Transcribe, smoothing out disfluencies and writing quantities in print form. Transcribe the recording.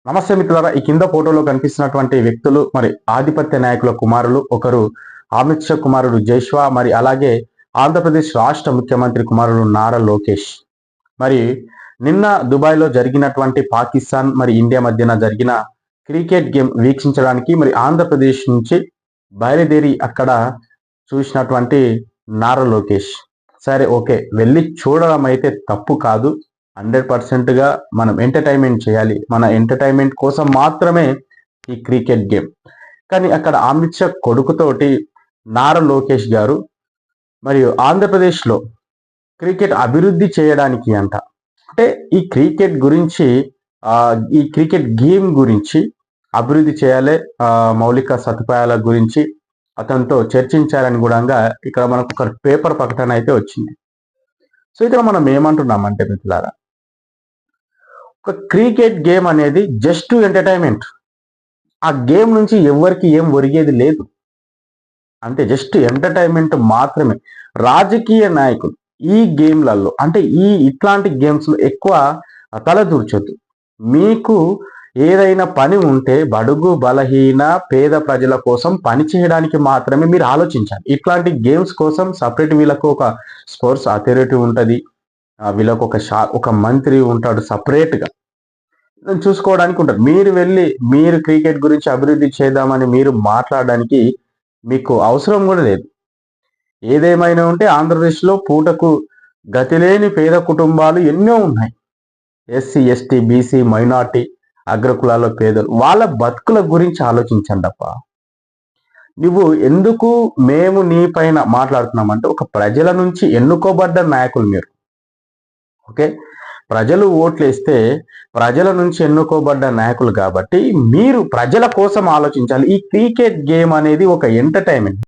నమస్తే మిత్రులారా, ఈ కింద ఫోటోలో కనిపిస్తున్నటువంటి వ్యక్తులు మరి ఆధిపత్య నాయకుల కుమారులు. ఒకరు అమిత్ షా కుమారుడు జైష్వా, మరి అలాగే ఆంధ్రప్రదేశ్ రాష్ట్ర ముఖ్యమంత్రి కుమారుడు నారా లోకేష్. మరి నిన్న దుబాయ్లో జరిగినటువంటి పాకిస్తాన్ మరి ఇండియా మధ్యన జరిగిన క్రికెట్ గేమ్ వీక్షించడానికి మరి ఆంధ్రప్రదేశ్ నుంచి బయలుదేరి అక్కడ చూసినటువంటి నారా లోకేష్. సరే, ఓకే, వెళ్ళి చూడడం అయితే తప్పు కాదు. 100%గా మనం ఎంటర్టైన్మెంట్ చేయాలి. మన ఎంటర్టైన్మెంట్ కోసం మాత్రమే ఈ క్రికెట్ గేమ్. కానీ అక్కడ అమిత్ షా కొడుకుతోటి నారా లోకేష్ గారు మరియు ఆంధ్రప్రదేశ్లో క్రికెట్ అభివృద్ధి చేయడానికి అంట, అంటే ఈ క్రికెట్ గురించి ఈ క్రికెట్ గేమ్ గురించి అభివృద్ధి చేయాలి, మౌలిక సదుపాయాల గురించి అతనితో చర్చించాలని కూడా ఇక్కడ మనకు ఒక పేపర్ ప్రకటన అయితే వచ్చింది. సో ఇక్కడ మనం ఏమంటున్నామంటే మిత్రులారా, ఒక క్రికెట్ గేమ్ అనేది జస్ట్ ఎంటర్టైన్మెంట్. ఆ గేమ్ నుంచి ఎవరికి ఏం ఒరిగేది లేదు, అంటే జస్ట్ ఎంటర్టైన్మెంట్ మాత్రమే. రాజకీయ నాయకులు ఈ గేమ్లలో, అంటే ఇట్లాంటి గేమ్స్లో ఎక్కువ తలదూర్చొద్దు. మీకు ఏదైనా పని ఉంటే బడుగు బలహీన పేద ప్రజల కోసం పని చేయడానికి మాత్రమే మీరు ఆలోచించాలి. ఇట్లాంటి గేమ్స్ కోసం సపరేట్ వీళ్ళకు ఒక స్పోర్ట్స్ అథారిటీ ఉంటుంది, వీళ్ళకు ఒక మంత్రి ఉంటాడు సపరేట్గా చూసుకోవడానికి ఉంటారు. మీరు వెళ్ళి మీరు క్రికెట్ గురించి అభివృద్ధి చేద్దామని మీరు మాట్లాడడానికి మీకు అవసరం కూడా లేదు. ఏదేమైనా ఉంటే ఆంధ్రప్రదేశ్లో పూటకు గతిలేని పేద కుటుంబాలు ఎన్నో ఉన్నాయి. ఎస్సీ ఎస్టీ బీసీ మైనార్టీ అగ్రకులాల పేదలు, వాళ్ళ బతుకుల గురించి ఆలోచించండి అప్ప. నువ్వు ఎందుకు మేము నీ పైన మాట్లాడుతున్నామంటే, ఒక ప్రజల నుంచి ఎన్నుకోబడ్డ నాయకులు మీరు. ఓకే, ప్రజలు ఓట్లేస్తే ప్రజల నుంచి ఎన్నుకోబడ్డ నాయకులు కాబట్టి మీరు ప్రజల కోసం ఆలోచించాలి. ఈ క్రికెట్ గేమ్ అనేది ఒక ఎంటర్టైన్మెంట్.